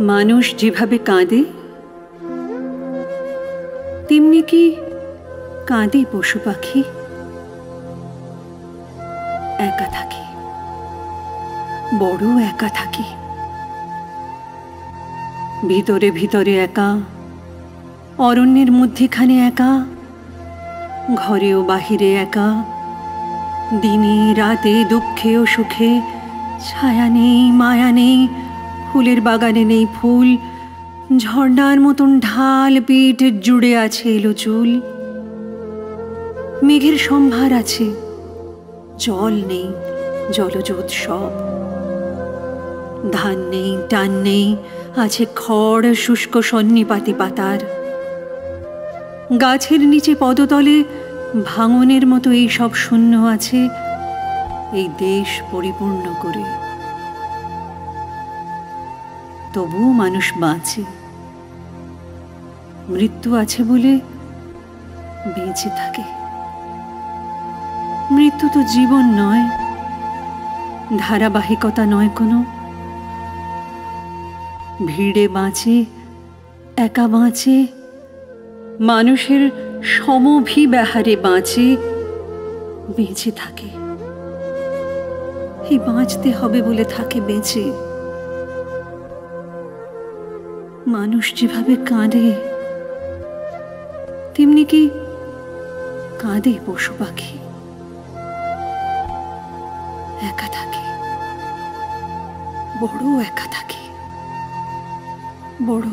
মানুষ যেভাবে কাঁদে তেমনি কি কাঁদে পশু পাখি? একা থাকে, বড় একা থাকে, ভিতরে ভিতরে একা, অরণ্যের মধ্যেখানে একা, ঘরে ও বাহিরে একা, দিনে রাতে দুঃখে ও সুখে, ছায়া নেই মায়া নেই, ফুলের বাগানে নেই ফুল, ঝর্ণার মতন ঢাল পিঠ জুড়ে আছে এলো চুল, মেঘের সম্ভার আছে, জল নেই জলজ উৎসব, ধান নেই টান নেই, আছে খড় শুষ্ক সন্নিপাতি পাতার, গাছের নিচে পদতলে ভাঙনের মতো এই সব শূন্য আছে এই দেশ পরিপূর্ণ করে। তবুও মানুষ বাঁচে, মৃত্যু আছে বলে বেঁচে থাকে। মৃত্যু তো জীবন নয়, ধারাবাহিকতা নয় কোনো, ভিড়ে বাঁচে, একা বাঁচে, মানুষের সমভিব্যাহারে বাঁচে, বেঁচে থাকে। এই বাঁচতে হবে বলে থাকে বেঁচে। মানুষ যেভাবে কাঁদে তেমনি কি কাঁদে পশু পাখি? একা থাকে, বড় একা থাকে, বড়